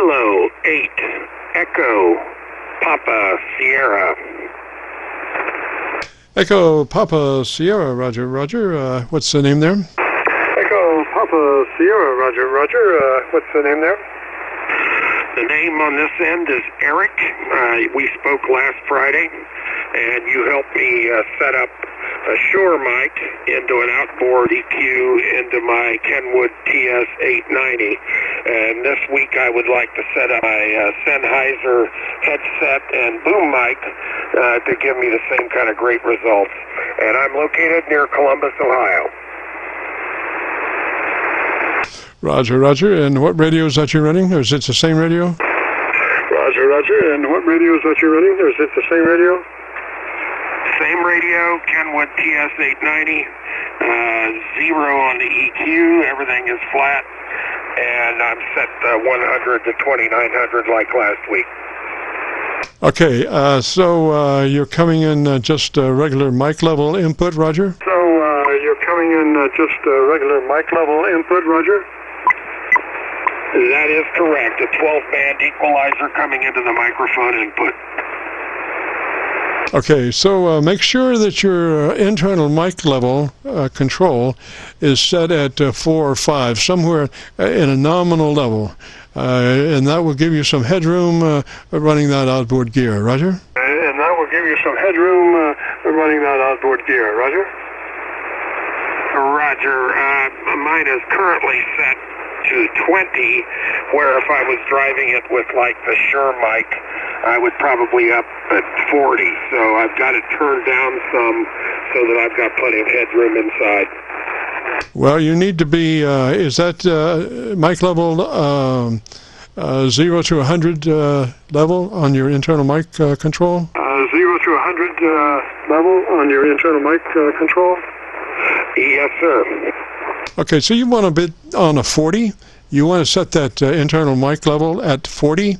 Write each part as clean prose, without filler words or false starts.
Kilo 8 Echo Papa Sierra. Echo Papa Sierra, Roger, Roger. What's the name there? Echo Papa Sierra, Roger, Roger. What's the name there? The name on this end is Eric. We spoke last Friday, and you helped me set up a Shure mic into an outboard EQ into my Kenwood TS-890. And this week I would like to set up my Sennheiser headset and boom mic to give me the same kind of great results. And I'm located near Columbus, Ohio. Roger, Roger. And what radio is that you're running? Or is it the same radio? Roger, Roger. And what radio is that you're running? Or is it the same radio? Same radio, Kenwood TS-890, 0 on the EQ, everything is flat, and I'm set 100 to 2900 like last week. Okay, so you're coming in just regular mic level input, Roger? So you're coming in just regular mic level input, Roger? That is correct, a 12-band equalizer coming into the microphone input. Okay, so make sure that your internal mic level control is set at 4 or 5, somewhere in a nominal level, and that will give you some headroom running that outboard gear. Roger? And that will give you some headroom running that outboard gear. Roger? Roger. Mine is currently set to 20, where if I was driving it with like the Shure mic, I would probably up at 40, so I've got it turned down some so that I've got plenty of headroom inside. Well, you need to be, is that mic level 0 to 100 level on your internal mic control? 0 to 100 level on your internal mic control? Yes, sir. Okay, so you want to be on a 40. You want to set that internal mic level at 40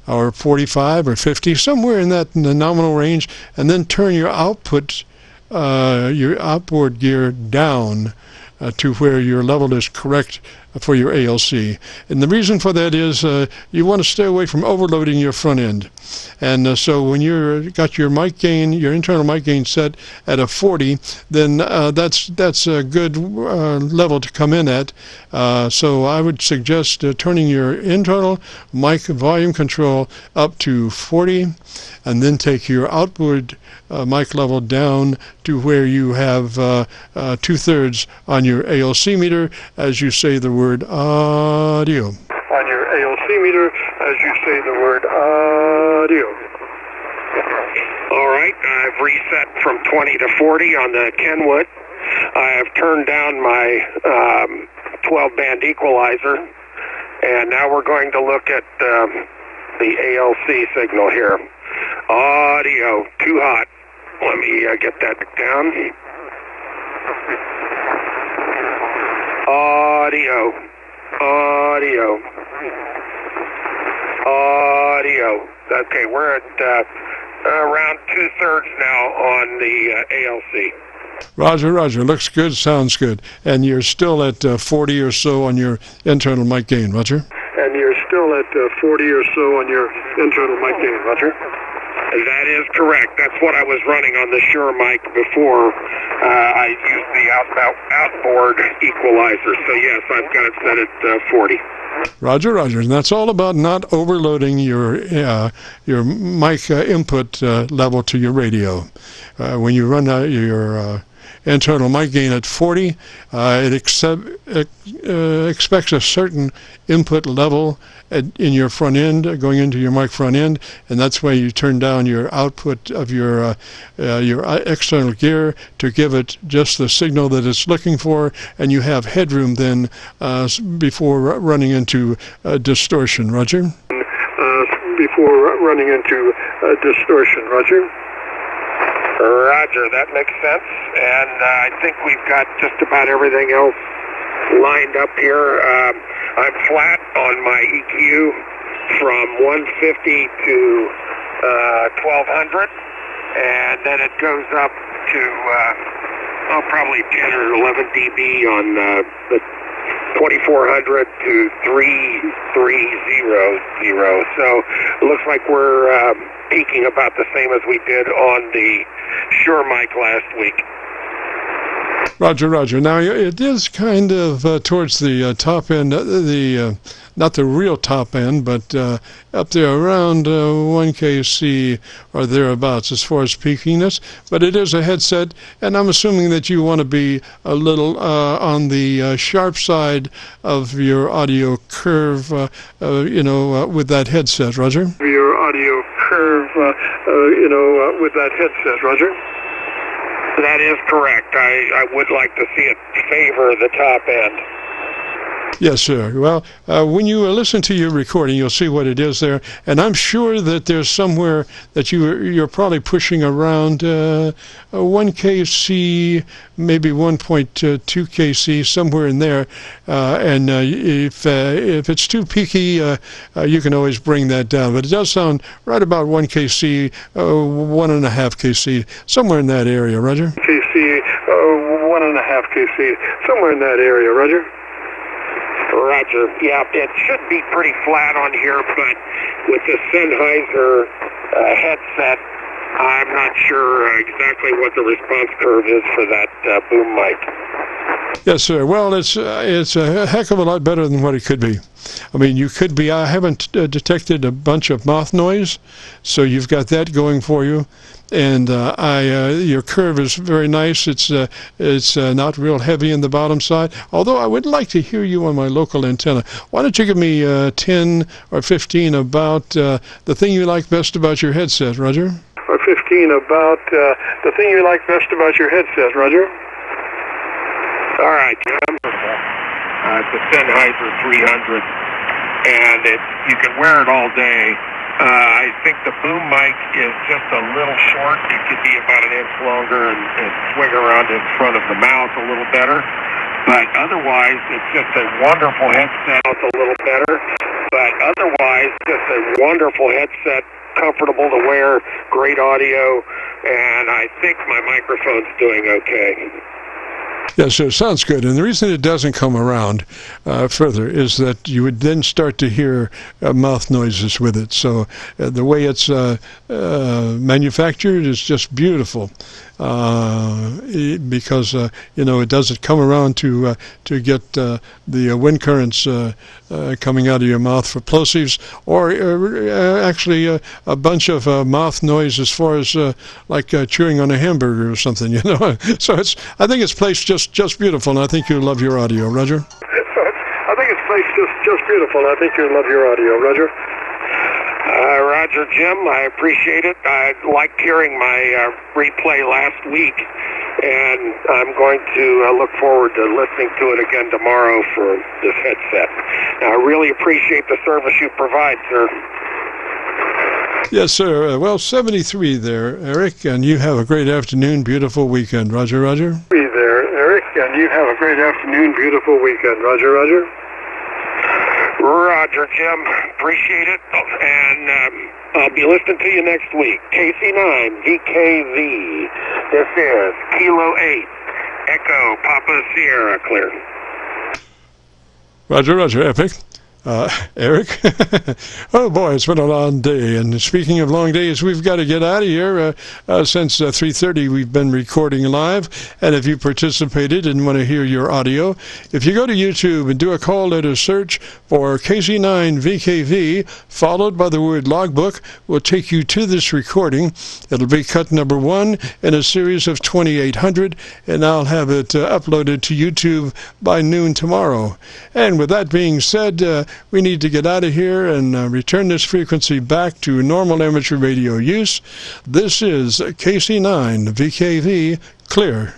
or 45 or 50, somewhere in that nominal range, and then turn your output, your outboard gear down to where your level is correct for your ALC. And the reason for that is you want to stay away from overloading your front end. And so when you've got your mic gain, your internal mic gain set at a 40, then that's a good level to come in at. So I would suggest turning your internal mic volume control up to 40, and then take your outboard mic level down to where you have 2/3 on your ALC meter as you say the word audio. On your ALC meter as you say the word audio. All right, I've reset from 20 to 40 on the Kenwood. I have turned down my 12-band equalizer, and now we're going to look at the ALC signal here. Audio, too hot. Let me get that down. Audio, audio, audio. Okay, we're at around 2/3 now on the ALC. Roger, Roger. Looks good, sounds good. And you're still at 40 or so on your internal mic gain, Roger? And you're still at 40 or so on your internal mic gain, Roger? That is correct. That's what I was running on the Shure mic before I used the outboard equalizer. So yes, I've got it set at 40. Roger, Roger. And that's all about not overloading your mic input level to your radio. When you run your internal mic gain at 40, it expects a certain input level in your front end, going into your mic front end, and that's why you turn down your output of your external gear to give it just the signal that it's looking for, and you have headroom then before running into distortion. Roger? Before running into distortion. Roger? Roger, that makes sense, and I think we've got just about everything else lined up here. I'm flat on my EQ from 150 to 1200, and then it goes up to probably 10 or 11 dB on the 2400 to 3300. So it looks like we're peaking about the same as we did on the Shure mic last week. Roger, Roger. Now, it is kind of towards the top end, not the real top end, but up there around 1 kc or thereabouts as far as peakiness. But it is a headset, and I'm assuming that you want to be a little on the sharp side of your audio curve, with that headset, Roger. Your audio curve, with that headset, Roger. That is correct. I would like to see it favor the top end. Yes, sir. Well, when you listen to your recording, you'll see what it is there, and I'm sure that there's somewhere that you're probably pushing around 1 kc, maybe 1.2 kc, somewhere in there. And if it's too peaky, you can always bring that down. But it does sound right about 1 kc, 1.5 kc, somewhere in that area, Roger. KC, 1.5 kc, somewhere in that area, Roger. Roger. Yeah, it should be pretty flat on here, but with the Sennheiser headset, I'm not sure exactly what the response curve is for that boom mic. Yes, sir. Well, it's a heck of a lot better than what it could be. I mean, you could be. I haven't detected a bunch of mouth noise, so you've got that going for you. And your curve is very nice. It's not real heavy in the bottom side. Although I would like to hear you on my local antenna. Why don't you give me 10 or 15 about the thing you like best about your headset, Roger? Or 15 about the thing you like best about your headset, Roger. All right, Jim. It's a Sennheiser 300, and you can wear it all day. I think the boom mic is just a little short. It could be about an inch longer and swing around in front of the mouth a little better. But otherwise, it's just a wonderful headset. It's a little better. But otherwise, just a wonderful headset, comfortable to wear, great audio, and I think my microphone's doing okay. Yes, so it sounds good. And the reason it doesn't come around further is that you would then start to hear mouth noises with it. So the way it's manufactured is just beautiful because, it doesn't come around to get the wind currents coming out of your mouth for plosives or actually a bunch of mouth noise as far as like chewing on a hamburger or something, So I think it's placed just beautiful, and I think you'll love your audio, Roger. I think it's placed just beautiful, and I think you'll love your audio, Roger. Roger, Jim, I appreciate it. I liked hearing my replay last week, and I'm going to look forward to listening to it again tomorrow for this headset. Now, I really appreciate the service you provide, sir. Yes, sir. Well, 73 there, Eric, and you have a great afternoon, beautiful weekend. Roger, Roger. Be there, Eric, and you have a great afternoon, beautiful weekend. Roger, Roger. Roger, Jim. Appreciate it. And I'll be listening to you next week. KC9VKV. This is Kilo 8, Echo, Papa Sierra, clear. Roger, Roger, Epic. Eric? Oh boy, it's been a long day, and speaking of long days, we've got to get out of here. Since 3:30 we've been recording live, and if you participated and want to hear your audio, if you go to YouTube and do a call letter search for KC9VKV followed by the word logbook, will take you to this recording. It'll be cut number 1 in a series of 2800, and I'll have it uploaded to YouTube by noon tomorrow. And with that being said, we need to get out of here and return this frequency back to normal amateur radio use. This is KC9VKV, clear.